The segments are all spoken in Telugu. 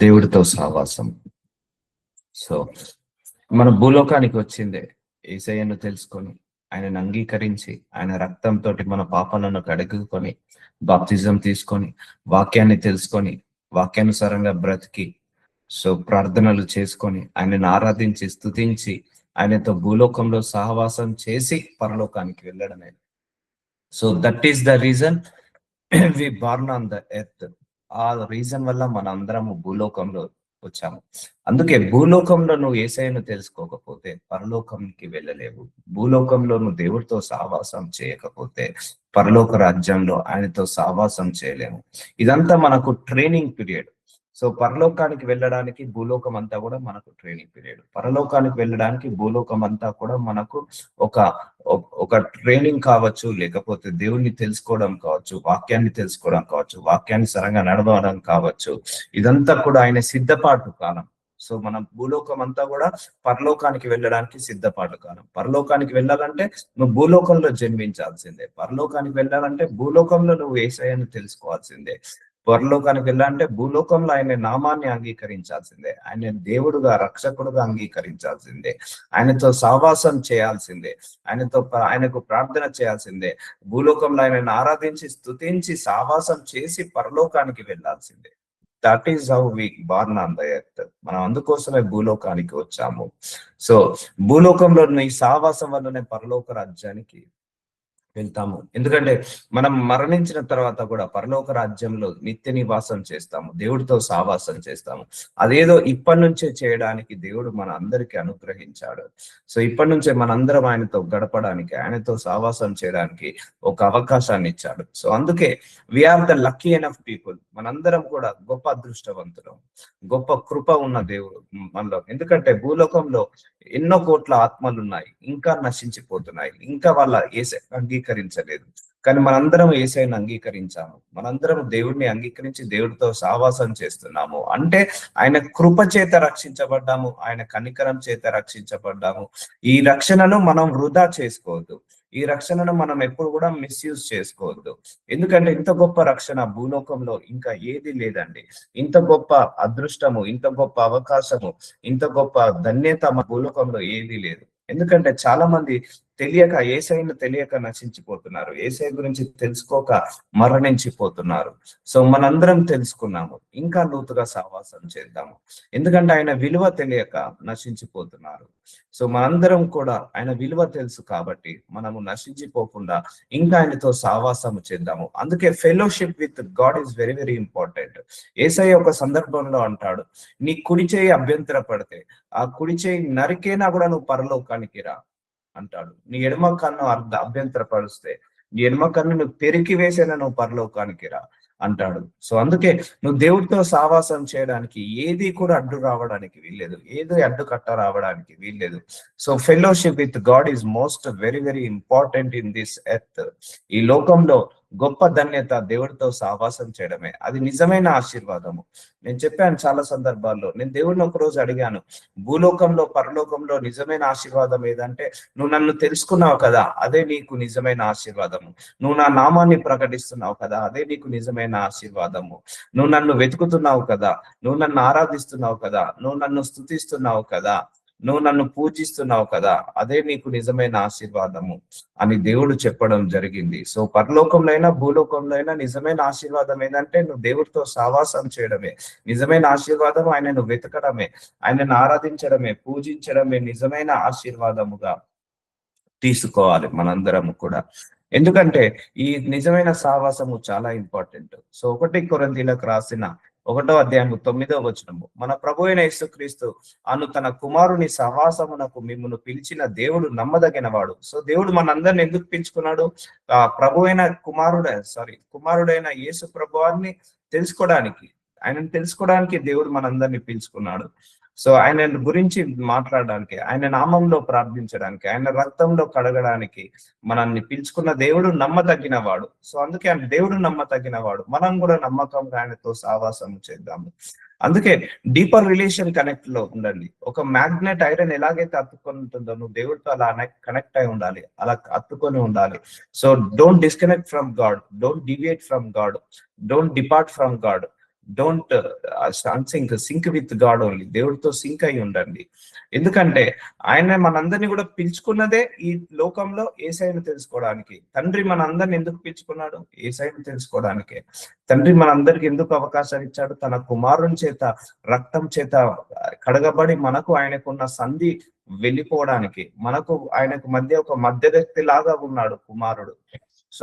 దేవుడితో సహవాసం. సో మన భూలోకానికి వచ్చిందే యేసయ్యను తెలుసుకొని, ఆయనను అంగీకరించి, ఆయన రక్తంతో మన పాపాలను కడుగుకొని, బాప్తిజం తీసుకొని, వాక్యాన్ని తెలుసుకొని, వాక్యానుసారంగా బ్రతికి, సో ప్రార్థనలు చేసుకొని, ఆయనను ఆరాధించి, స్తుతించి, ఆయనతో భూలోకంలో సహవాసం చేసి పరలోకానికి వెళ్ళడమే. So that is the reason we born on the earth. ఆ రీజన్ వల్ల మన అందరము భూలోకంలో వచ్చాము. అందుకే భూలోకంలో నువ్వు యేసయ్యను తెలుసుకోకపోతే పరలోకంకి వెళ్ళలేవు. భూలోకంలో నువ్వు దేవుడితో సహవాసం చేయకపోతే పరలోక రాజ్యంలో ఆయనతో సహవాసం చేయలేము. ఇదంతా మనకు ట్రైనింగ్ పీరియడ్. సో పరలోకానికి వెళ్ళడానికి భూలోకం అంతా కూడా మనకు ట్రైనింగ్ పీరియడ్. పరలోకానికి వెళ్ళడానికి భూలోకం అంతా కూడా మనకు ఒక ఒక ట్రైనింగ్ కావచ్చు, లేకపోతే దేవుణ్ణి తెలుసుకోవడం కావచ్చు, వాక్యాన్ని తెలుసుకోవడం కావచ్చు, వాక్యాన్ని సరంగా నడవడం కావచ్చు. ఇదంతా కూడా ఆయన సిద్ధపాటు కాలం. సో మన భూలోకం అంతా కూడా పరలోకానికి వెళ్ళడానికి సిద్ధపాటు కాలం. పరలోకానికి వెళ్ళాలంటే నువ్వు భూలోకంలో జన్మించాల్సిందే. పరలోకానికి వెళ్ళాలంటే భూలోకంలో నువ్వు యేసయ్యను తెలుసుకోవాల్సిందే. పరలోకానికి వెళ్ళాలంటే భూలోకంలో ఆయన నామాన్ని అంగీకరించాల్సిందే. ఆయన దేవుడుగా, రక్షకుడుగా అంగీకరించాల్సిందే. ఆయనతో సహవాసం చేయాల్సిందే. ఆయనకు ప్రార్థన చేయాల్సిందే. భూలోకంలో ఆయనను ఆరాధించి, స్తుతించి, సహవాసం చేసి పరలోకానికి వెళ్ళాల్సిందే. That is how we born on the earth. మనం అందుకోసమే భూలోకానికి వచ్చాము. సో భూలోకంలో ఈ సహవాసం వల్లనే పరలోక రాజ్యానికి వెళ్తాము. ఎందుకంటే మనం మరణించిన తర్వాత కూడా పరలోక రాజ్యంలో నిత్య నివాసం చేస్తాము, దేవుడితో సావాసం చేస్తాము. అదేదో ఇప్పటి నుంచే చేయడానికి దేవుడు మన అందరికి అనుగ్రహించాడు. సో ఇప్పటి నుంచే మనందరం ఆయనతో గడపడానికి, ఆయనతో సావాసం చేయడానికి ఒక అవకాశాన్ని ఇచ్చాడు. సో అందుకే we are the lucky enough people. మనందరం కూడా గొప్ప అదృష్టవంతులం, గొప్ప కృప ఉన్న దేవుడు మనలో. ఎందుకంటే భూలోకంలో ఎన్నో కోట్ల ఆత్మలు ఉన్నాయి, ఇంకా నశించిపోతున్నాయి, ఇంకా వాళ్ళ యేసయ్య అంగీకరించలేదు. కానీ మనందరం యేసయ్యను అంగీకరించాము, మనందరం దేవుడిని అంగీకరించి దేవుడితో సావాసం చేస్తున్నాము. అంటే ఆయన కృప చేత రక్షించబడ్డాము, ఆయన కనికరం చేత రక్షించబడ్డాము. ఈ రక్షణను మనం వృధా చేసుకోవద్దు. ఈ రక్షణను మనం ఎప్పుడు కూడా మిస్యూజ్ చేసుకోవద్దు. ఎందుకంటే ఇంత గొప్ప రక్షణ భూలోకంలో ఇంకా ఏది లేదండి. ఇంత గొప్ప అదృష్టము, ఇంత గొప్ప అవకాశము, ఇంత గొప్ప ధన్యత మా భూలోకంలో ఏది లేదు. ఎందుకంటే చాలా మంది తెలియక, యేసయ్యను తెలియక నశించిపోతున్నారు. యేసయ్య గురించి తెలుసుకోక మరణించిపోతున్నారు. సో మనందరం తెలుసుకున్నాము, ఇంకా లోతుగా సహవాసం చేద్దాము. ఎందుకంటే ఆయన విలువ తెలియక నశించిపోతున్నారు. సో మనందరం కూడా ఆయన విలువ తెలుసు కాబట్టి మనము నశించిపోకుండా ఇంకా ఆయనతో సహవాసము చేద్దాము. అందుకే fellowship with God is very very important. యేసయ్య ఒక సందర్భంలో అంటాడు, నీ కుడి చేయి అభ్యంతర పడితే ఆ కుడి చేయి నరికేనా కూడా నువ్వు పరలోకానికి రా అంటాడు. నీ ఎడమ కన్ను అభ్యంతర పరుస్తే నీ ఎడమ కన్ను నువ్వు పెరికి వేసేనా నువ్వు పరలోకానికి రా అంటాడు. సో అందుకే నువ్వు దేవుడితో సావాసం చేయడానికి ఏది కూడా అడ్డు రావడానికి వీల్లేదు, ఏది అడ్డు కట్ట రావడానికి వీల్లేదు. So fellowship with God is most very very important in this earth. ఈ లోకంలో గొప్ప ధన్యత దేవుడితో సహవాసం చేయడమే. అది నిజమైన ఆశీర్వాదము. నేను చెప్పాను చాలా సందర్భాల్లో, నేను దేవుడిని ఒక రోజు అడిగాను, భూలోకంలో పరలోకంలో నిజమైన ఆశీర్వాదం ఏదంటే, నువ్వు నన్ను తెలుసుకున్నావు కదా, అదే నీకు నిజమైన ఆశీర్వాదము. నువ్వు నా నామాన్ని ప్రకటిస్తున్నావు కదా, అదే నీకు నిజమైన ఆశీర్వాదము. నువ్వు నన్ను వెతుకుతున్నావు కదా, నువ్వు నన్ను ఆరాధిస్తున్నావు కదా, నువ్వు నన్ను స్తుతిస్తున్నావు కదా, నువ్వు నన్ను పూజిస్తున్నావు కదా, అదే నీకు నిజమైన ఆశీర్వాదము అని దేవుడు చెప్పడం జరిగింది. సో పరలోకంలో అయినా భూలోకంలో అయినా నిజమైన ఆశీర్వాదం ఏంటంటే నువ్వు దేవుడితో సావాసం చేయడమే. నిజమైన ఆశీర్వాదం ఆయనను వెతకడమే, ఆయనను ఆరాధించడమే, పూజించడమే నిజమైన ఆశీర్వాదముగా తీసుకోవాలి మనందరము కూడా. ఎందుకంటే ఈ నిజమైన సావాసము చాలా ఇంపార్టెంట్. సో 1 కొరింథీయులకు రాసిన 1వ అధ్యాయము 9వ వచనము, మన ప్రభు అయిన యేసుక్రీస్తు అను తన కుమారుని సహవాసమునకు మిమ్మును పిలిచిన దేవుడు నమ్మదగిన వాడు. సో దేవుడు మనందరిని ఎందుకు పిలుచుకున్నాడు? కుమారుడైన యేసు ప్రభువాన్ని తెలుసుకోవడానికి, ఆయనను తెలుసుకోవడానికి దేవుడు మనందరినీ పిలుచుకున్నాడు. సో ఆయన గురించి మాట్లాడడానికి, ఆయన నామంలో ప్రార్థించడానికి, ఆయన రక్తంలో కడగడానికి మనల్ని పిలుచుకున్న దేవుడు నమ్మదగిన వాడు. సో అందుకే ఆయన దేవుడు నమ్మదగిన వాడు. మనం కూడా నమ్మకంగా ఆయనతో సావాసం చేద్దాము. అందుకే డీపర్ రిలేషన్ కనెక్ట్ లో ఉండండి. ఒక మ్యాగ్నెట్ ఐరన్ ఎలాగైతే అతుక్కొని ఉంటుందో నువ్వు దేవుడితో అలా కనెక్ట్ అయి ఉండాలి, అలా అత్తుకొని ఉండాలి. So don't disconnect from God, don't deviate from God, don't depart from God. Don't sync with God only. దేవుడితో సింక్ అయి ఉండండి. ఎందుకంటే ఆయన మనందరినీ కూడా పిలుచుకున్నదే ఈ లోకంలో యేసయ్యను తెలుసుకోవడానికి. తండ్రి మనందరిని ఎందుకు పిలుచుకున్నాడు? యేసయ్యను తెలుసుకోవడానికే. తండ్రి మనందరికి ఎందుకు అవకాశం ఇచ్చాడు? తన కుమారుని చేత, రక్తం చేత కడగబడి మనకు ఆయనకున్న సంధి వెళ్ళిపోవడానికి, మనకు ఆయనకు మధ్య ఒక మధ్యవర్తి లాగా ఉన్నాడు కుమారుడు. సో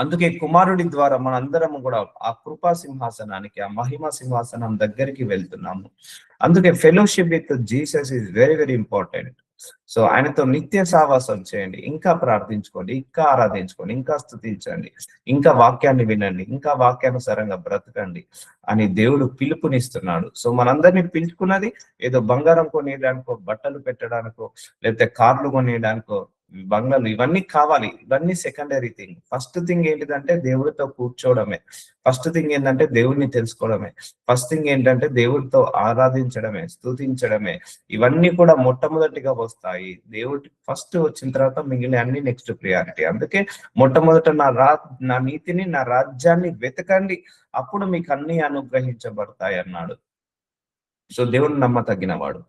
అందుకే కుమారుడి ద్వారా మనందరం కూడా ఆ కృపా సింహాసనానికి, ఆ మహిమ సింహాసనం దగ్గరికి వెళ్తున్నాము. అందుకే fellowship with Jesus is very very important. So ఆయనతో నిత్య సావాసం చేయండి, ఇంకా ప్రార్థించుకోండి, ఇంకా ఆరాధించుకోండి, ఇంకా స్తుతించండి, ఇంకా వాక్యాన్ని వినండి, ఇంకా వాక్యానుసారంగా బ్రతకండి అని దేవుడు పిలుపునిస్తున్నాడు. సో మనందరినీ పిలుచుకున్నది ఏదో బంగారం కొనేయడానికో, బట్టలు పెట్టడానికో, లేకపోతే కార్లు కొనేయడానికో, బంగ్లాలు ఇవన్నీ కావాలి. ఇవన్నీ సెకండరీ థింగ్. ఫస్ట్ థింగ్ ఏంటిదంటే దేవుడితో కూర్చోవడమే. ఫస్ట్ థింగ్ ఏంటంటే దేవుడిని తెలుసుకోవడమే. ఫస్ట్ థింగ్ ఏంటంటే దేవుడితో ఆరాధించడమే, స్తుతించడమే. ఇవన్నీ కూడా మొట్టమొదటిగా వస్తాయి. దేవుడి ఫస్ట్ వచ్చిన తర్వాత మిగిలిన అన్ని నెక్స్ట్ ప్రియారిటీ. అందుకే మొట్టమొదట నా నీతిని, నా రాజ్యాన్ని వెతకండి, అప్పుడు మీకు అన్ని అనుగ్రహించబడతాయి అన్నాడు. సో దేవుడు నమ్మతగినవాడు.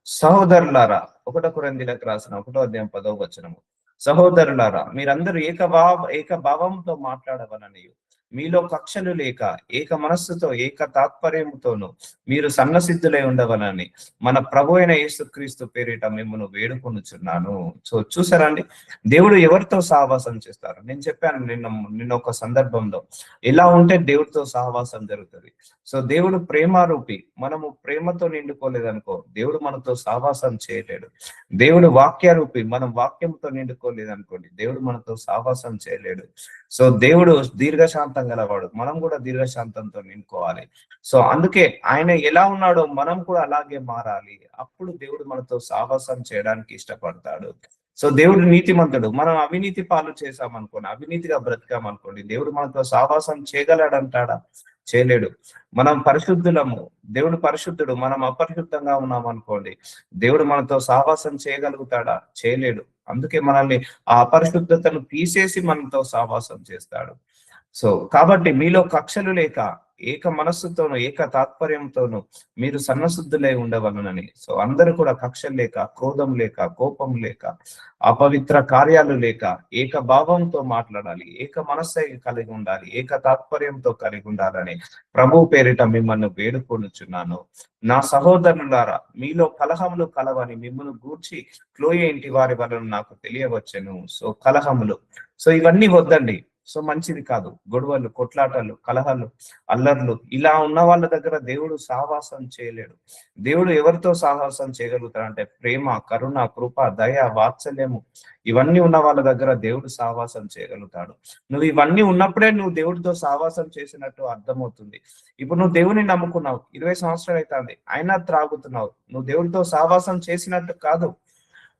సహోదరులారా, 1 కొరింథీయులకు రాసిన 1వ అధ్యాయం 10వ వచనము. సహోదరులారా, మీరందరూ ఏకభావంతో మాట్లాడవలనియు, మీలో కక్షలు లేక ఏక మనస్సుతో ఏక తాత్పర్యముతోను మీరు సన్నసిద్ధులై ఉండవలని మన ప్రభు అయిన యేసుక్రీస్తు పేరిట మిమ్మల్ని వేడుకొనుచున్నాను. సో చూసారండి, దేవుడు ఎవరితో సహవాసం చేస్తారు? నేను చెప్పాను నిన్న ఒక సందర్భంలో, ఎలా ఉంటే దేవుడితో సహవాసం జరుగుతుంది. సో దేవుడు ప్రేమారూపి. మనము ప్రేమతో నిండుకోలేదనుకో దేవుడు మనతో సహవాసం చేయలేడు. దేవుడు వాక్యారూపి. మనం వాక్యంతో నిండుకోలేదనుకోండి దేవుడు మనతో సహవాసం చేయలేడు. సో దేవుడు దీర్ఘశాంతం గలవాడు. మనం కూడా దీర్ఘశాంతంతో నిండుకోవాలి. సో అందుకే ఆయన ఎలా ఉన్నాడో మనం కూడా అలాగే మారాలి. అప్పుడు దేవుడు మనతో సహవాసం చేయడానికి ఇష్టపడతాడు. సో దేవుడు నీతిమంతుడు. మనం అవినీతి పాలు చేశామనుకోండి, అవినీతిగా బ్రతికామనుకోండి, దేవుడు మనతో సహవాసం చేయగలడంటాడా? చేయలేడు. మనం పరిశుద్ధులము, దేవుడు పరిశుద్ధుడు. మనం అపరిశుద్ధంగా ఉన్నాం అనుకోండి, దేవుడు మనతో సహవాసం చేయగలుగుతాడా? చేయలేడు. అందుకే మనల్ని ఆ అపరిశుద్ధతను తీసేసి మనతో సహవాసం చేస్తాడు. సో కాబట్టి మీలో కక్షలు లేక ఏక మనస్సుతోను ఏక తాత్పర్యంతోను మీరు సన్నశుద్ధులై ఉండవలనని. సో అందరూ కూడా కక్షలు లేక, క్రోధం లేక, కోపం లేక, అపవిత్ర కార్యాలు లేక ఏక భావంతో మాట్లాడాలి, ఏక మనస్సు కలిగి ఉండాలి, ఏక తాత్పర్యంతో కలిగి ఉండాలని ప్రభు పేరిట మిమ్మల్ని వేడుకొనుచున్నాను. నా సహోదరులారా, మీలో కలహములు కలవని మిమ్మల్ని గూర్చి క్లోయే ఇంటి వారి వలన నాకు తెలియవచ్చెను. సో కలహములు, సో ఇవన్నీ వద్దండి. సో మంచిది కాదు. గొడవలు, కొట్లాటలు, కలహాలు, అల్లర్లు, ఇలా ఉన్న వాళ్ళ దగ్గర దేవుడు సహవాసం చేయలేడు. దేవుడు ఎవరితో సహవాసం చేయగలుగుతాడంటే ప్రేమ, కరుణ, కృప, దయ, వాత్సల్యము, ఇవన్నీ ఉన్న వాళ్ళ దగ్గర దేవుడు సహవాసం చేయగలుగుతాడు. నువ్వు ఇవన్నీ ఉన్నప్పుడే నువ్వు దేవుడితో సహవాసం చేసినట్టు అర్థమవుతుంది. ఇప్పుడు నువ్వు దేవుని నమ్ముకున్నావు, 20 సంవత్సరాలు అవుతుంది, అయినా త్రాగుతున్నావు, నువ్వు దేవుడితో సహవాసం చేసినట్టు కాదు.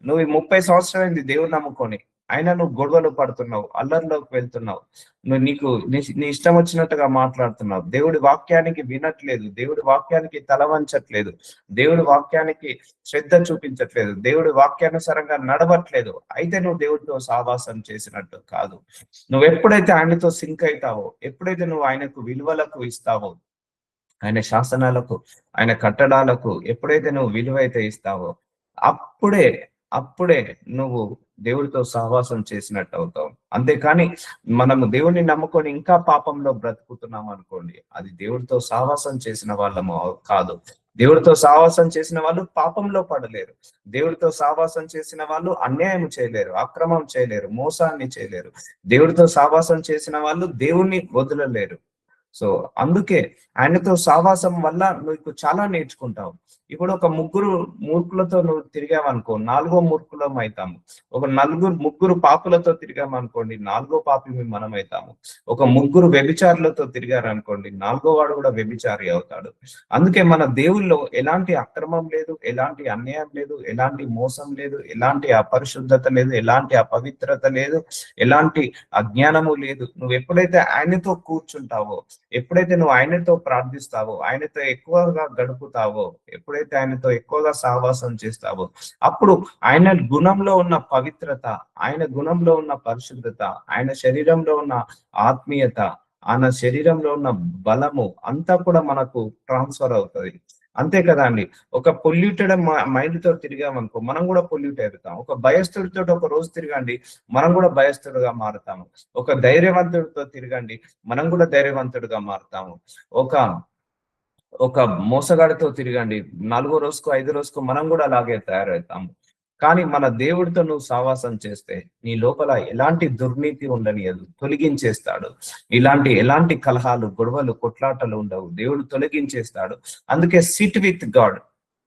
నువ్వు 30 సంవత్సరాలైంది దేవుడు నమ్ముకొని, అయినా నువ్వు గొడవలు పడుతున్నావు, అల్లర్లోకి వెళ్తున్నావు, నువ్వు నీ ఇష్టం వచ్చినట్టుగా మాట్లాడుతున్నావు, దేవుడి వాక్యానికి వినట్లేదు, దేవుడి వాక్యానికి తల వంచట్లేదు, దేవుడి వాక్యానికి శ్రద్ధ చూపించట్లేదు, దేవుడి వాక్యానుసారంగా నడవట్లేదు, అయితే నువ్వు దేవుడితో సహవాసం చేసినట్టు కాదు. నువ్వు ఎప్పుడైతే ఆయనతో సింక్ అవుతావో, ఎప్పుడైతే నువ్వు ఆయనకు విలువలకు ఇస్తావో, ఆయన శాసనాలకు, ఆయన కట్టడాలకు ఎప్పుడైతే నువ్వు విలువైతే ఇస్తావో, అప్పుడే నువ్వు దేవుడితో సహవాసం చేసినట్టు అవుతావు. అంతేకాని మనము దేవుడిని నమ్ముకొని ఇంకా పాపంలో బ్రతుకుతున్నాం అనుకోండి, అది దేవుడితో సహవాసం చేసిన వాళ్ళము కాదు. దేవుడితో సహవాసం చేసిన వాళ్ళు పాపంలో పడలేరు. దేవుడితో సహవాసం చేసిన వాళ్ళు అన్యాయం చేయలేరు, అక్రమం చేయలేరు, మోసాన్ని చేయలేరు. దేవుడితో సహవాసం చేసిన వాళ్ళు దేవుణ్ణి వదలలేరు. సో అందుకే ఆయనతో సహవాసం వల్ల నువ్వు చాలా నేర్చుకుంటావు. ఇప్పుడు ఒక ముగ్గురు మూర్ఖులతో నువ్వు తిరిగావనుకో, 4వ మూర్ఖులం అవుతాము. ఒక ముగ్గురు పాపులతో తిరిగామనుకోండి, 4వ పాపి మనం అవుతాము. ఒక ముగ్గురు వ్యభిచారులతో తిరిగారనుకోండి, 4వ వాడు కూడా వ్యభిచారి అవుతాడు. అందుకే మన దేవుల్లో ఎలాంటి అక్రమం లేదు, ఎలాంటి అన్యాయం లేదు, ఎలాంటి మోసం లేదు, ఎలాంటి అపరిశుద్ధత లేదు, ఎలాంటి అపవిత్రత లేదు, ఎలాంటి అజ్ఞానము లేదు. నువ్వు ఎప్పుడైతే ఆయనతో కూర్చుంటావో, ఎప్పుడైతే నువ్వు ఆయనతో ప్రార్థిస్తావో, ఆయనతో ఎక్కువగా గడుపుతావో, ఎప్పుడైతే ఆయనతో ఎక్కువగా సహవాసం చేస్తావో, అప్పుడు ఆయన గుణంలో ఉన్న పవిత్రత, ఆయన గుణంలో ఉన్న పరిశుద్ధత, ఆయన శరీరంలో ఉన్న ఆత్మీయత, ఆయన శరీరంలో ఉన్న బలము అంతా కూడా మనకు ట్రాన్స్ఫర్ అవుతుంది. అంతే కదా అండి. ఒక పొల్యూటెడ్ మైండ్ తో తిరిగామనుకో మనం కూడా పొల్యూట్ అవుతాం. ఒక భయస్థుడితో ఒక రోజు తిరగండి, మనం కూడా భయస్థుడుగా మారుతాము. ఒక ధైర్యవంతుడితో తిరగండి, మనం కూడా ధైర్యవంతుడిగా మారుతాము. ఒక ఒక మోసగాడితో తిరగండి, 4 రోజుకో 5 రోజుకో మనం కూడా అలాగే తయారవుతాము. కానీ మన దేవుడితో నువ్వు సావాసం చేస్తే నీ లోపల ఎలాంటి దుర్నీతి ఉండనియదు, తొలగించేస్తాడు. ఎలాంటి కలహాలు, గొడవలు, కొట్లాటలు ఉండవు. దేవుడు తొలగించేస్తాడు. అందుకే సిట్ విత్ గాడ్,